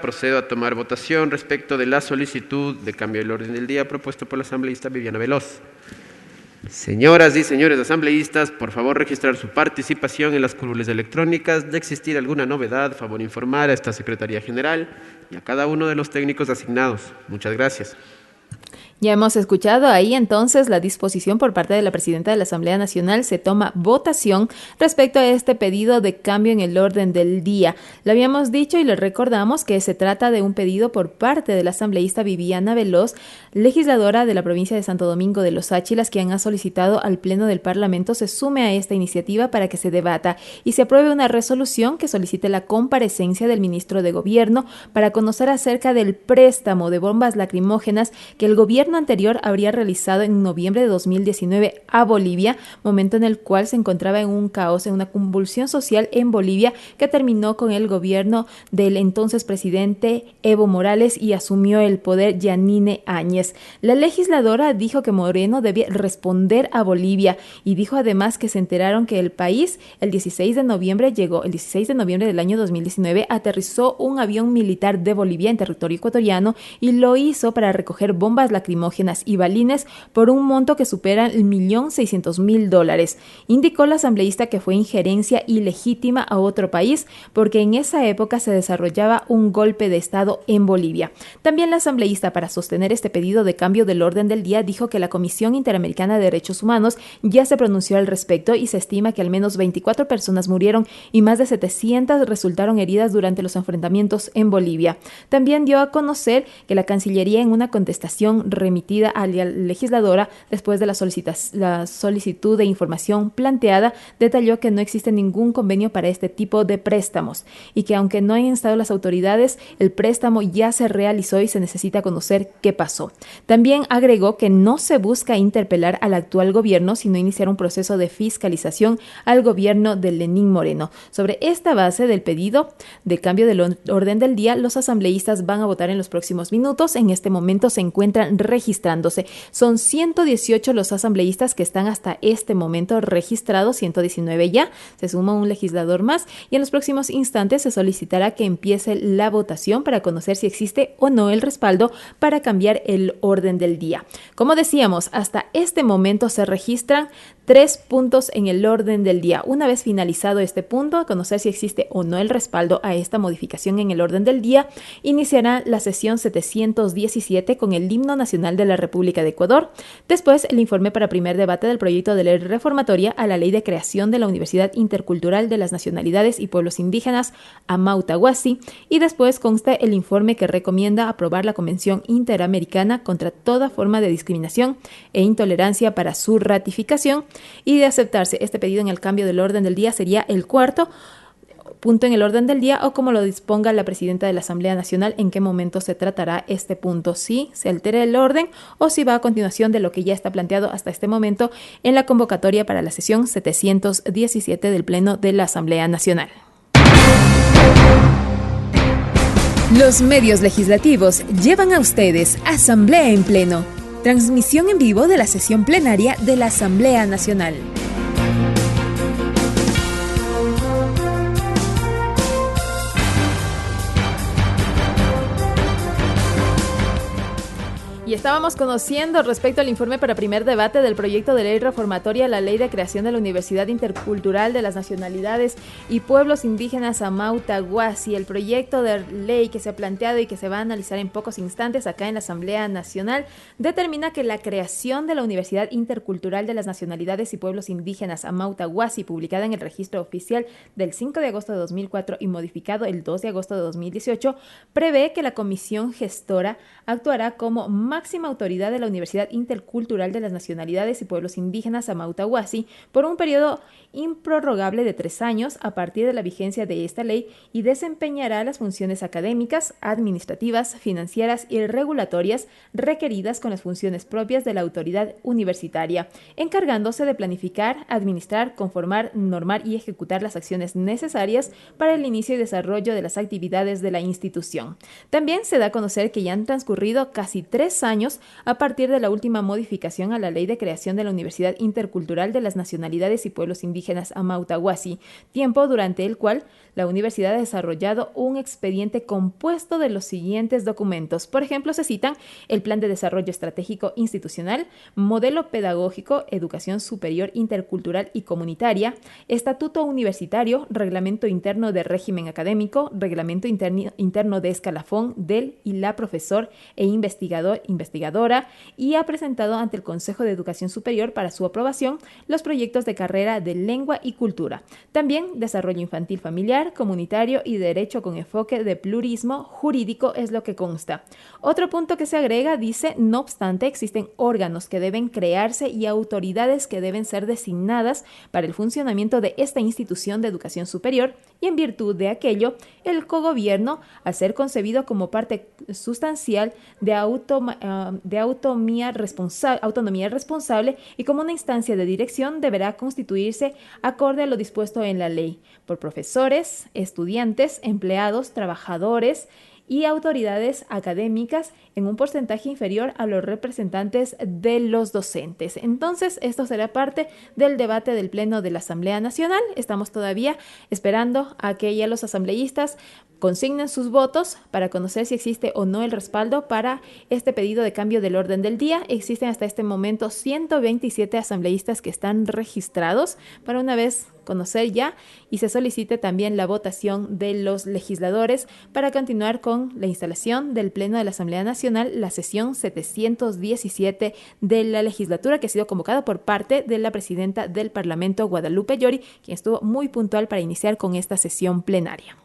procedo a tomar votación respecto de la solicitud de cambio del orden del día propuesto por la asambleísta Viviana Veloz. Señoras y señores asambleístas, por favor registrar su participación en las curules electrónicas. De existir alguna novedad, favor informar a esta Secretaría General y a cada uno de los técnicos asignados. Muchas gracias. Ya hemos escuchado ahí entonces la disposición por parte de la presidenta de la Asamblea Nacional. Se toma votación respecto a este pedido de cambio en el orden del día. Lo habíamos dicho y le recordamos que se trata de un pedido por parte de la asambleísta Viviana Veloz, legisladora de la provincia de Santo Domingo de los Áchilas, quien ha solicitado al Pleno del Parlamento se sume a esta iniciativa para que se debata y se apruebe una resolución que solicite la comparecencia del ministro de Gobierno para conocer acerca del préstamo de bombas lacrimógenas que el gobierno anterior habría realizado en noviembre de 2019 a Bolivia, momento en el cual se encontraba en un caos, en una convulsión social en Bolivia que terminó con el gobierno del entonces presidente Evo Morales y asumió el poder Yanine Áñez. La legisladora dijo que Moreno debía responder a Bolivia y dijo además que se enteraron que el país el 16 de noviembre del año 2019 aterrizó un avión militar de Bolivia en territorio ecuatoriano y lo hizo para recoger bombas lacrimógenas y balines por un monto que supera $1.600.000. Indicó la asambleísta que fue injerencia ilegítima a otro país porque en esa época se desarrollaba un golpe de Estado en Bolivia. También la asambleísta, para sostener este pedido de cambio del orden del día, dijo que la Comisión Interamericana de Derechos Humanos ya se pronunció al respecto y se estima que al menos 24 personas murieron y más de 700 resultaron heridas durante los enfrentamientos en Bolivia. También dio a conocer que la Cancillería, en una contestación remitida a la legisladora después de la solicitud de información planteada, detalló que no existe ningún convenio para este tipo de préstamos y que aunque no hayan instado las autoridades, el préstamo ya se realizó y se necesita conocer qué pasó. También agregó que no se busca interpelar al actual gobierno, sino iniciar un proceso de fiscalización al gobierno de Lenín Moreno. Sobre esta base del pedido de cambio del orden del día, los asambleístas van a votar en los próximos minutos. En este momento se encuentran registrándose. Son 118 los asambleístas que están hasta este momento registrados, 119 ya, se suma un legislador más y en los próximos instantes se solicitará que empiece la votación para conocer si existe o no el respaldo para cambiar el orden del día. Como decíamos, hasta este momento se registran 3 puntos en el orden del día. Una vez finalizado este punto, a conocer si existe o no el respaldo a esta modificación en el orden del día, iniciará la sesión 717 con el himno nacional de la República de Ecuador. Después, el informe para primer debate del proyecto de ley reformatoria a la ley de creación de la Universidad Intercultural de las Nacionalidades y Pueblos Indígenas, Amauta-Huasi, y después consta el informe que recomienda aprobar la Convención Interamericana contra toda forma de discriminación e intolerancia para su ratificación. Y de aceptarse este pedido en el cambio del orden del día sería el cuarto punto en el orden del día o como lo disponga la presidenta de la Asamblea Nacional en qué momento se tratará este punto, si se altera el orden o si va a continuación de lo que ya está planteado hasta este momento en la convocatoria para la sesión 717 del Pleno de la Asamblea Nacional. Los medios legislativos llevan a ustedes Asamblea en Pleno. Transmisión en vivo de la sesión plenaria de la Asamblea Nacional. Y estábamos conociendo respecto al informe para primer debate del proyecto de ley reformatoria a la ley de creación de la Universidad Intercultural de las Nacionalidades y Pueblos Indígenas Amauta-Huasi. El proyecto de ley que se ha planteado y que se va a analizar en pocos instantes acá en la Asamblea Nacional determina que la creación de la Universidad Intercultural de las Nacionalidades y Pueblos Indígenas Amauta-Huasi, publicada en el registro oficial del 5 de agosto de 2004 y modificado el 2 de agosto de 2018, prevé que la comisión gestora actuará como máxima autoridad de la Universidad Intercultural de las Nacionalidades y Pueblos Indígenas Amauta-Huasi por un periodo improrrogable de 3 años a partir de la vigencia de esta ley y desempeñará las funciones académicas, administrativas, financieras y regulatorias requeridas con las funciones propias de la autoridad universitaria, encargándose de planificar, administrar, conformar, normar y ejecutar las acciones necesarias para el inicio y desarrollo de las actividades de la institución. También se da a conocer que ya han transcurrido casi 3 10 años a partir de la última modificación a la Ley de Creación de la Universidad Intercultural de las Nacionalidades y Pueblos Indígenas Amauta-Huasi, tiempo durante el cual la universidad ha desarrollado un expediente compuesto de los siguientes documentos. Por ejemplo, se citan el Plan de Desarrollo Estratégico Institucional, Modelo Pedagógico, Educación Superior Intercultural y Comunitaria, Estatuto Universitario, Reglamento Interno de Régimen Académico, Reglamento Interno de Escalafón del y la profesor e investigadora, y ha presentado ante el Consejo de Educación Superior para su aprobación los proyectos de carrera de Lengua y Cultura. También Desarrollo Infantil Familiar, Comunitario y Derecho con enfoque de plurismo jurídico es lo que consta. Otro punto que se agrega dice: no obstante, existen órganos que deben crearse y autoridades que deben ser designadas para el funcionamiento de esta institución de educación superior, y en virtud de aquello, el cogobierno, al ser concebido como parte sustancial de autonomía responsable y como una instancia de dirección, deberá constituirse acorde a lo dispuesto en la ley, por profesores, estudiantes, empleados, trabajadores y autoridades académicas en un porcentaje inferior a los representantes de los docentes. Entonces, esto será parte del debate del Pleno de la Asamblea Nacional. Estamos todavía esperando a que ya los asambleístas consignen sus votos para conocer si existe o no el respaldo para este pedido de cambio del orden del día. Existen hasta este momento 127 asambleístas que están registrados para una vez conocer ya, y se solicite también la votación de los legisladores para continuar con la instalación del Pleno de la Asamblea Nacional, la sesión 717 de la legislatura, que ha sido convocada por parte de la presidenta del Parlamento, Guadalupe Llori, quien estuvo muy puntual para iniciar con esta sesión plenaria.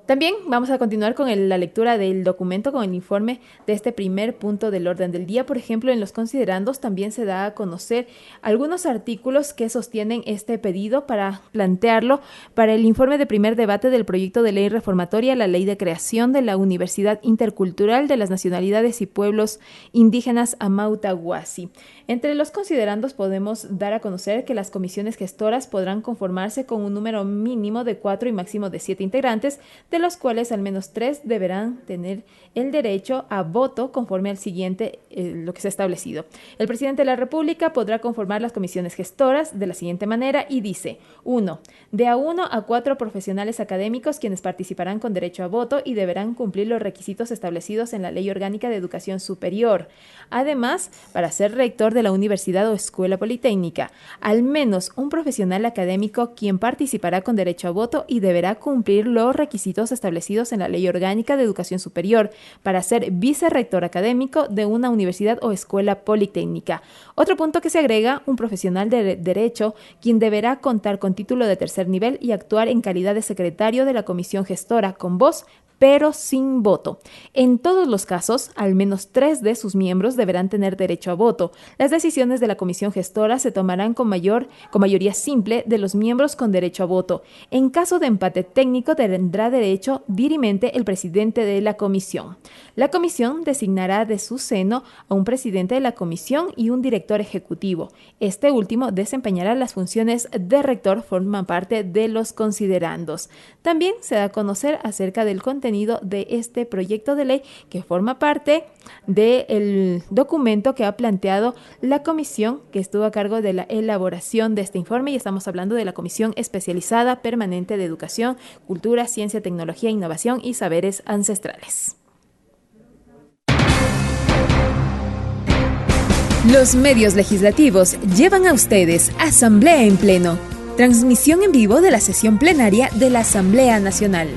También vamos a continuar con la lectura del documento, con el informe de este primer punto del orden del día. Por ejemplo, en los considerandos también se da a conocer algunos artículos que sostienen este pedido para plantearlo para el informe de primer debate del proyecto de ley reformatoria a la Ley de Creación de la Universidad Intercultural de las Nacionalidades y Pueblos Indígenas Amauta-Huasi. Entre los considerandos podemos dar a conocer que las comisiones gestoras podrán conformarse con un número mínimo de 4 y máximo de 7 integrantes, de los cuales al menos 3 deberán tener el derecho a voto conforme al siguiente, lo que se ha establecido. El presidente de la República podrá conformar las comisiones gestoras de la siguiente manera y dice: 1. De a 1 a 4 profesionales académicos quienes participarán con derecho a voto y deberán cumplir los requisitos establecidos en la Ley Orgánica de Educación Superior. Además, para ser rector de la universidad o escuela politécnica, al menos un profesional académico quien participará con derecho a voto y deberá cumplir los requisitos establecidos en la Ley Orgánica de Educación Superior para ser vicerrector académico de una universidad o escuela politécnica. Otro punto que se agrega: un profesional de derecho quien deberá contar con título de tercer nivel y actuar en calidad de secretario de la comisión gestora con voz, pero sin voto. En todos los casos, al menos 3 de sus miembros deberán tener derecho a voto. Las decisiones de la comisión gestora se tomarán con mayoría simple de los miembros con derecho a voto. En caso de empate técnico, tendrá derecho dirimente el presidente de la comisión. La comisión designará de su seno a un presidente de la comisión y un director ejecutivo. Este último desempeñará las funciones de rector, forman parte de los considerandos. También se da a conocer acerca del contenido de este proyecto de ley que forma parte del documento que ha planteado la comisión que estuvo a cargo de la elaboración de este informe, y estamos hablando de la Comisión Especializada Permanente de Educación, Cultura, Ciencia, Tecnología, Innovación y Saberes Ancestrales. Los medios legislativos llevan a ustedes Asamblea en Pleno, transmisión en vivo de la sesión plenaria de la Asamblea Nacional.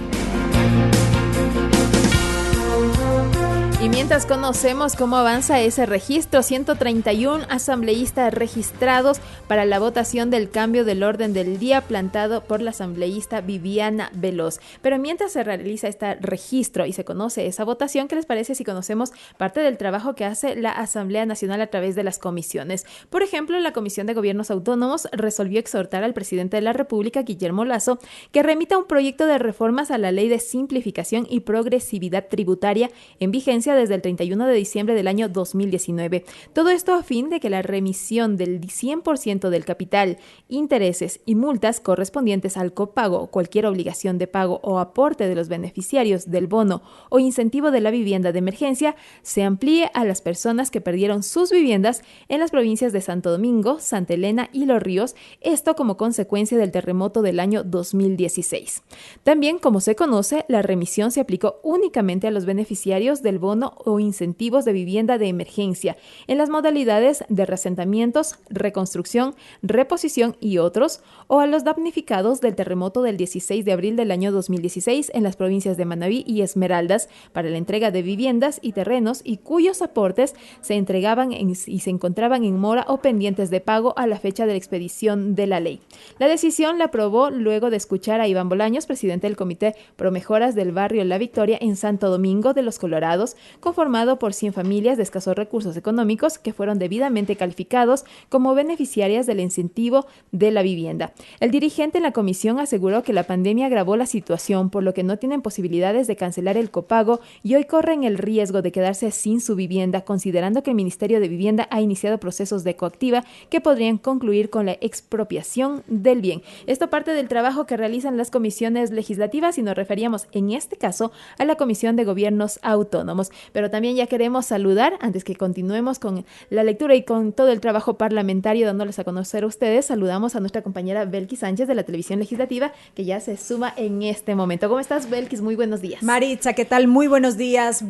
Y mientras conocemos cómo avanza ese registro, 131 asambleístas registrados para la votación del cambio del orden del día plantado por la asambleísta Viviana Veloz. Pero mientras se realiza este registro y se conoce esa votación, ¿qué les parece si conocemos parte del trabajo que hace la Asamblea Nacional a través de las comisiones? Por ejemplo, la Comisión de Gobiernos Autónomos resolvió exhortar al presidente de la República, Guillermo Lasso, que remita un proyecto de reformas a la Ley de Simplificación y Progresividad Tributaria en vigencia vigencia desde el 31 de diciembre del año 2019. Todo esto a fin de que la remisión del 100% del capital, intereses y multas correspondientes al copago, cualquier obligación de pago o aporte de los beneficiarios del bono o incentivo de la vivienda de emergencia se amplíe a las personas que perdieron sus viviendas en las provincias de Santo Domingo, Santa Elena y Los Ríos, esto como consecuencia del terremoto del año 2016. También, como se conoce, la remisión se aplicó únicamente a los beneficiarios del bono o incentivos de vivienda de emergencia en las modalidades de reasentamientos, reconstrucción, reposición y otros, o a los damnificados del terremoto del 16 de abril del año 2016 en las provincias de Manabí y Esmeraldas para la entrega de viviendas y terrenos y cuyos aportes se entregaban y se encontraban en mora o pendientes de pago a la fecha de la expedición de la ley. La decisión la aprobó luego de escuchar a Iván Bolaños, presidente del Comité Pro Mejoras del Barrio La Victoria en Santo Domingo de los Colorados, conformado por 100 familias de escasos recursos económicos que fueron debidamente calificados como beneficiarias del incentivo de la vivienda. El dirigente en la comisión aseguró que la pandemia agravó la situación, por lo que no tienen posibilidades de cancelar el copago y hoy corren el riesgo de quedarse sin su vivienda, considerando que el Ministerio de Vivienda ha iniciado procesos de coactiva que podrían concluir con la expropiación del bien. Esto parte del trabajo que realizan las comisiones legislativas y nos referíamos en este caso a la Comisión de Gobiernos Autónomos. Pero también ya queremos saludar, antes que continuemos con la lectura y con todo el trabajo parlamentario dándoles a conocer a ustedes, saludamos a nuestra compañera Belkis Sánchez de la Televisión Legislativa, que ya se suma en este momento. ¿Cómo estás, Belkis? Muy buenos días. Maritza, ¿qué tal? Muy buenos días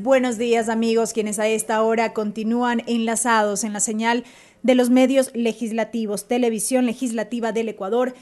amigos, quienes a esta hora continúan enlazados en la señal de los medios legislativos, Televisión Legislativa del Ecuador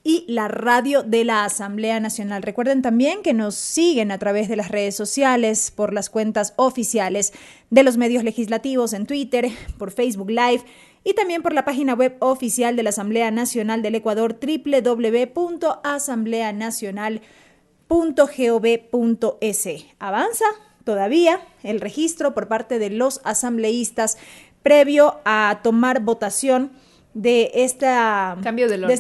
y la radio de la Asamblea Nacional. Recuerden también que nos siguen a través de las redes sociales, por las cuentas oficiales de los medios legislativos en Twitter, por Facebook Live y también por la página web oficial de la Asamblea Nacional del Ecuador, www.asambleanacional.gov.es. Avanza todavía el registro por parte de los asambleístas previo a tomar votación de este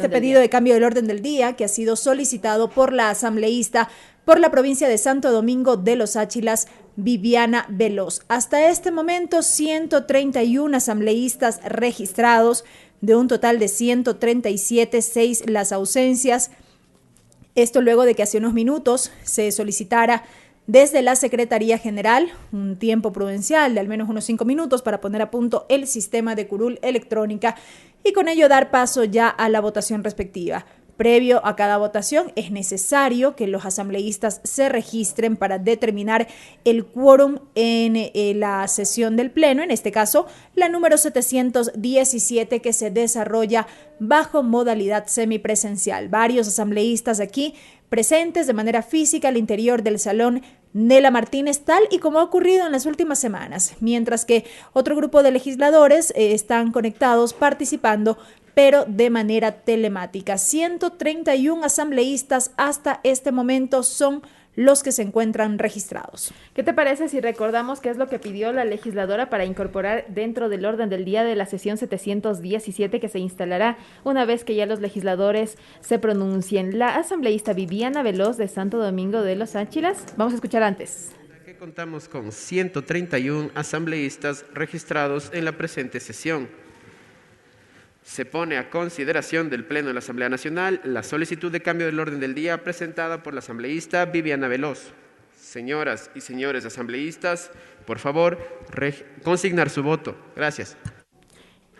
pedido de cambio del orden del día que ha sido solicitado por la asambleísta por la provincia de Santo Domingo de los Áchilas, Viviana Veloz. Hasta este momento, 131 asambleístas registrados, de un total de 137, 6 las ausencias. Esto luego de que hace unos minutos se solicitara desde la Secretaría General un tiempo prudencial de al menos unos 5 minutos para poner a punto el sistema de curul electrónica y con ello dar paso ya a la votación respectiva. Previo a cada votación es necesario que los asambleístas se registren para determinar el quórum en la sesión del Pleno, en este caso la número 717, que se desarrolla bajo modalidad semipresencial. Varios asambleístas aquí presentes de manera física al interior del salón Nela Martínez, tal y como ha ocurrido en las últimas semanas, mientras que otro grupo de legisladores están conectados participando, pero de manera telemática. 131 asambleístas hasta este momento son los que se encuentran registrados. ¿Qué te parece si recordamos qué es lo que pidió la legisladora para incorporar dentro del orden del día de la sesión 717 que se instalará una vez que ya los legisladores se pronuncien? La asambleísta Viviana Veloz de Santo Domingo de los Áchilas. Vamos a escuchar antes. Contamos con 131 asambleístas registrados en la presente sesión. Se pone a consideración del Pleno de la Asamblea Nacional la solicitud de cambio del orden del día presentada por la asambleísta Viviana Veloz. Señoras y señores asambleístas, por favor, consignar su voto. Gracias.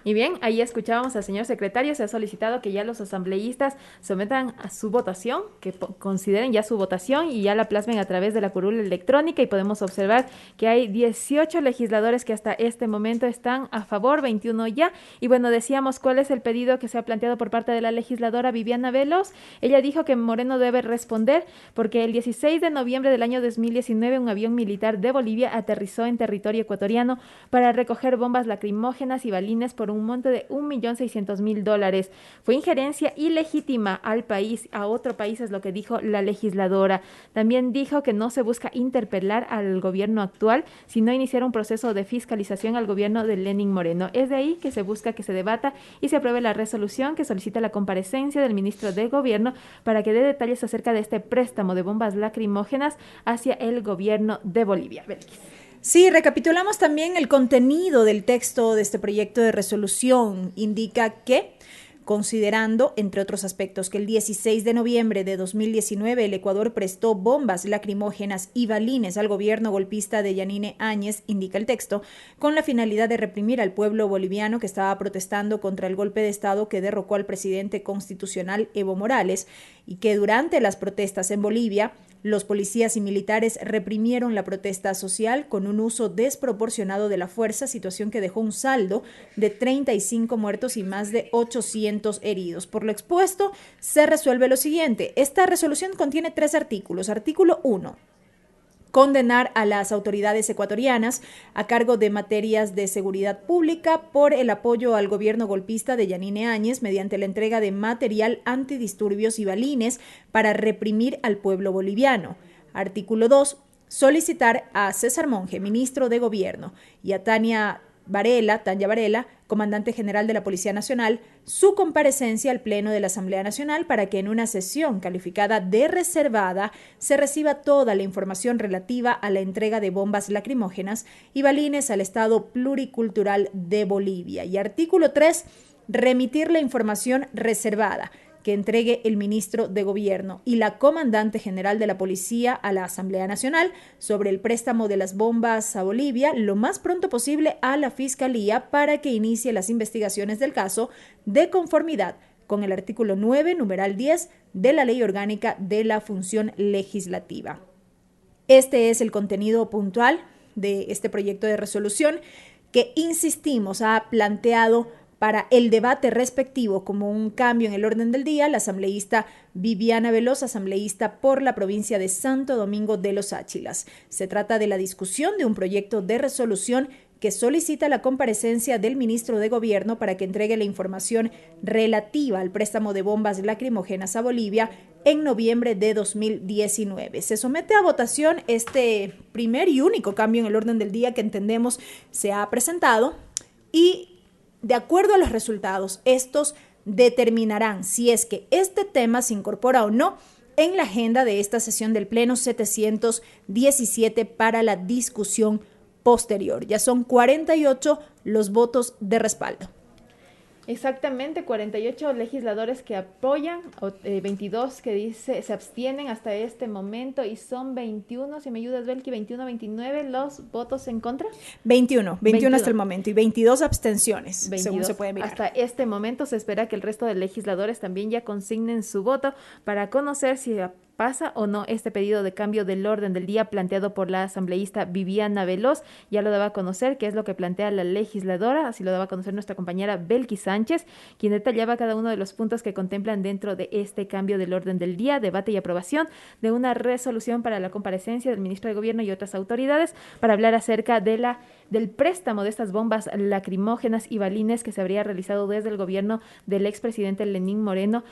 Y bien, ahí escuchábamos al señor secretario. Se ha solicitado que ya los asambleístas sometan a su votación, que consideren ya su votación y ya la plasmen a través de la curul electrónica, y podemos observar que hay 18 legisladores que hasta este momento están a favor, 21 ya. Y bueno, decíamos cuál es el pedido que se ha planteado por parte de la legisladora Viviana Veloz. Ella dijo que Moreno debe responder porque el 16 de noviembre del año 2019 un avión militar de Bolivia aterrizó en territorio ecuatoriano para recoger bombas lacrimógenas y balines por un monto de $1.600.000. Fue injerencia ilegítima al país, a otro país, es lo que dijo la legisladora. También dijo que no se busca interpelar al gobierno actual, sino iniciar un proceso de fiscalización al gobierno de Lenín Moreno. Es de ahí que se busca que se debata y se apruebe la resolución que solicita la comparecencia del ministro de Gobierno para que dé detalles acerca de este préstamo de bombas lacrimógenas hacia el gobierno de Bolivia. Belkis. Sí, recapitulamos también el contenido del texto de este proyecto de resolución. Indica que, considerando, entre otros aspectos, que el 16 de noviembre de 2019 el Ecuador prestó bombas lacrimógenas y balines al gobierno golpista de Yanine Áñez, indica el texto, con la finalidad de reprimir al pueblo boliviano que estaba protestando contra el golpe de Estado que derrocó al presidente constitucional Evo Morales, y que durante las protestas en Bolivia, los policías y militares reprimieron la protesta social con un uso desproporcionado de la fuerza, situación que dejó un saldo de 35 muertos y más de 800 heridos. Por lo expuesto, se resuelve lo siguiente. Esta resolución contiene 3 artículos. Artículo 1. Condenar a las autoridades ecuatorianas a cargo de materias de seguridad pública por el apoyo al gobierno golpista de Yanine Áñez mediante la entrega de material antidisturbios y balines para reprimir al pueblo boliviano. Artículo 2. Solicitar a César Monge, ministro de Gobierno, y a Tanya Varela, comandante general de la Policía Nacional, su comparecencia al Pleno de la Asamblea Nacional para que en una sesión calificada de reservada se reciba toda la información relativa a la entrega de bombas lacrimógenas y balines al Estado Pluricultural de Bolivia. Y artículo 3, remitir la información reservada que entregue el ministro de Gobierno y la comandante general de la Policía a la Asamblea Nacional sobre el préstamo de las bombas a Bolivia lo más pronto posible a la Fiscalía para que inicie las investigaciones del caso de conformidad con el artículo 9, numeral 10 de la Ley Orgánica de la Función Legislativa. Este es el contenido puntual de este proyecto de resolución que, insistimos, ha planteado para el debate respectivo como un cambio en el orden del día la asambleísta Viviana Veloz, asambleísta por la provincia de Santo Domingo de los Áchilas. Se trata de la discusión de un proyecto de resolución que solicita la comparecencia del ministro de Gobierno para que entregue la información relativa al préstamo de bombas lacrimógenas a Bolivia en noviembre de 2019. Se somete a votación este primer y único cambio en el orden del día que entendemos se ha presentado y, de acuerdo a los resultados, estos determinarán si es que este tema se incorpora o no en la agenda de esta sesión del Pleno 717 para la discusión posterior. Ya son 48 los votos de respaldo. Exactamente, 48 legisladores que apoyan, 22 que se abstienen hasta este momento y son 21, si me ayudas, Belki, 29 los votos en contra. 21 hasta el momento y 22 abstenciones, 22, según se puede mirar. Hasta este momento se espera que el resto de legisladores también ya consignen su voto para conocer si pasa o no este pedido de cambio del orden del día planteado por la asambleísta Viviana Veloz. Ya lo daba a conocer, qué es lo que plantea la legisladora, así lo daba a conocer nuestra compañera Belki Sánchez, quien detallaba cada uno de los puntos que contemplan dentro de este cambio del orden del día, debate y aprobación de una resolución para la comparecencia del ministro de Gobierno y otras autoridades para hablar acerca de del préstamo de estas bombas lacrimógenas y balines que se habría realizado desde el gobierno del expresidente Lenín Moreno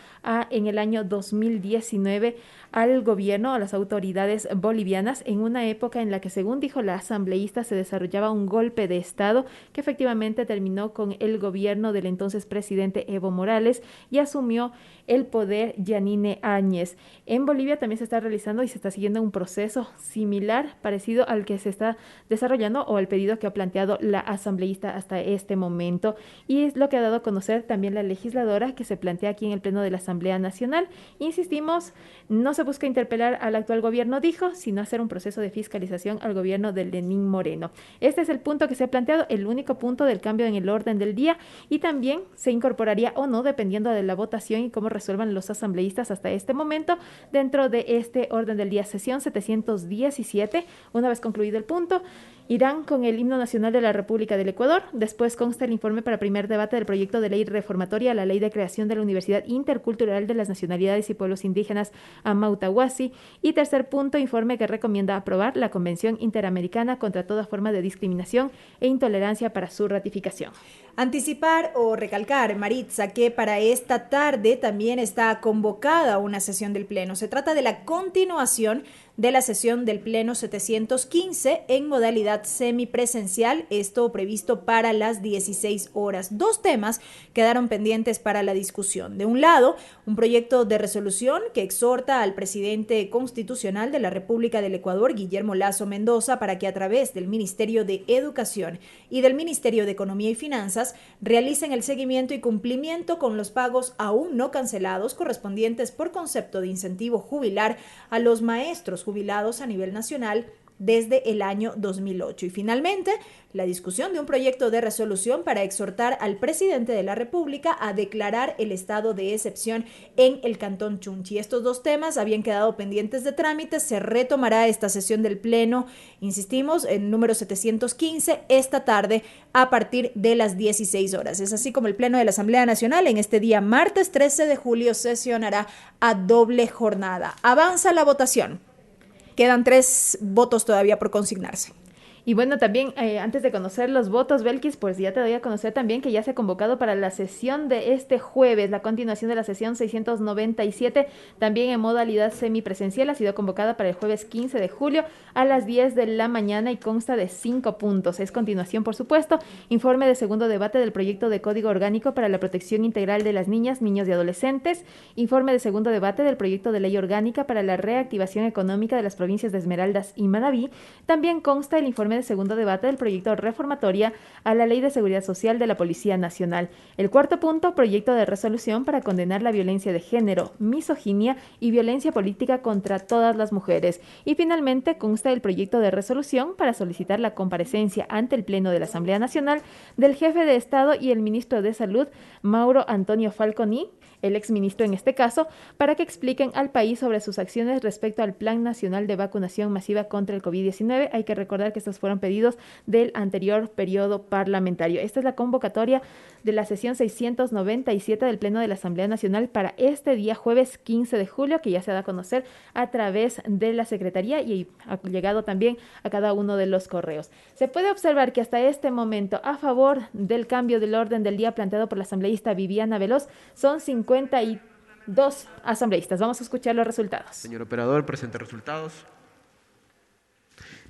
en el año 2019 al gobierno, a las autoridades bolivianas, en una época en la que, según dijo la asambleísta, se desarrollaba un golpe de Estado que efectivamente terminó con el gobierno del entonces presidente Evo Morales y asumió el poder Yanine Áñez. En Bolivia también se está realizando y se está siguiendo un proceso similar, parecido al que se está desarrollando o al pedido que ha planteado la asambleísta hasta este momento, y es lo que ha dado a conocer también la legisladora que se plantea aquí en el Pleno de la Asamblea Nacional. Insistimos, no se busca interpelar al actual gobierno, dijo, sino hacer un proceso de fiscalización al gobierno de Lenín Moreno. Este es el punto que se ha planteado, el único punto del cambio en el orden del día, y también se incorporaría o no, dependiendo de la votación y cómo resuelvan los asambleístas hasta este momento, dentro de este orden del día, sesión 717. Una vez concluido el punto, irán con el himno nacional de la República del Ecuador. Después consta el informe para primer debate del proyecto de ley reformatoria a la ley de creación de la Universidad Intercultural de las Nacionalidades y Pueblos Indígenas Amautahuasi. Y tercer punto, informe que recomienda aprobar la Convención Interamericana contra toda forma de discriminación e intolerancia para su ratificación. Anticipar o recalcar, Maritza, que para esta tarde también está convocada una sesión del Pleno. Se trata de la continuación de la sesión del Pleno 715 en modalidad semipresencial, esto previsto para las 16 horas. Dos temas quedaron pendientes para la discusión. De un lado, un proyecto de resolución que exhorta al presidente constitucional de la República del Ecuador, Guillermo Lasso Mendoza, para que a través del Ministerio de Educación y del Ministerio de Economía y Finanzas realicen el seguimiento y cumplimiento con los pagos aún no cancelados correspondientes por concepto de incentivo jubilar a los maestros jubilados a nivel nacional desde el año 2008. Y finalmente, la discusión de un proyecto de resolución para exhortar al presidente de la República a declarar el estado de excepción en el Cantón Chunchi. Estos dos temas habían quedado pendientes de trámite. Se retomará esta sesión del Pleno, insistimos, en número 715, esta tarde a partir de las 16 horas. Es así como el Pleno de la Asamblea Nacional en este día martes 13 de julio sesionará a doble jornada. Avanza la votación. Quedan 3 votos todavía por consignarse. Y bueno, también antes de conocer los votos, Belkis, pues ya te doy a conocer también que ya se ha convocado para la sesión de este jueves, la continuación de la sesión 697, también en modalidad semipresencial, ha sido convocada para el jueves 15 de julio a las 10 de la mañana y consta de 5 puntos. Es continuación, por supuesto, informe de segundo debate del proyecto de Código Orgánico para la Protección Integral de las Niñas, Niños y Adolescentes, informe de segundo debate del proyecto de Ley Orgánica para la Reactivación Económica de las provincias de Esmeraldas y Manabí, también consta el informe de segundo debate del proyecto reformatoria a la Ley de Seguridad Social de la Policía Nacional. El cuarto punto, proyecto de resolución para condenar la violencia de género, misoginia y violencia política contra todas las mujeres. Y finalmente consta el proyecto de resolución para solicitar la comparecencia ante el Pleno de la Asamblea Nacional del jefe de Estado y el ministro de Salud, Mauro Antonio Falconi, el exministro en este caso, para que expliquen al país sobre sus acciones respecto al Plan Nacional de Vacunación Masiva contra el COVID-19. Hay que recordar que estos fueron pedidos del anterior periodo parlamentario. Esta es la convocatoria de la sesión 697 del Pleno de la Asamblea Nacional para este día jueves 15 de julio, que ya se da a conocer a través de la Secretaría y ha llegado también a cada uno de los correos. Se puede observar que hasta este momento, a favor del cambio del orden del día planteado por la asambleísta Viviana Veloz, son 52 asambleístas. Vamos a escuchar los resultados. Señor operador, presente resultados.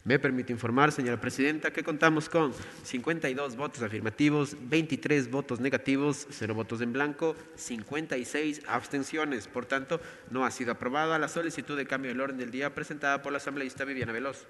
Me permite informar, señora presidenta, que contamos con 52 votos afirmativos, 23 votos negativos, 0 votos en blanco, 56 abstenciones. Por tanto, no ha sido aprobada la solicitud de cambio del orden del día presentada por la asambleísta Viviana Veloz.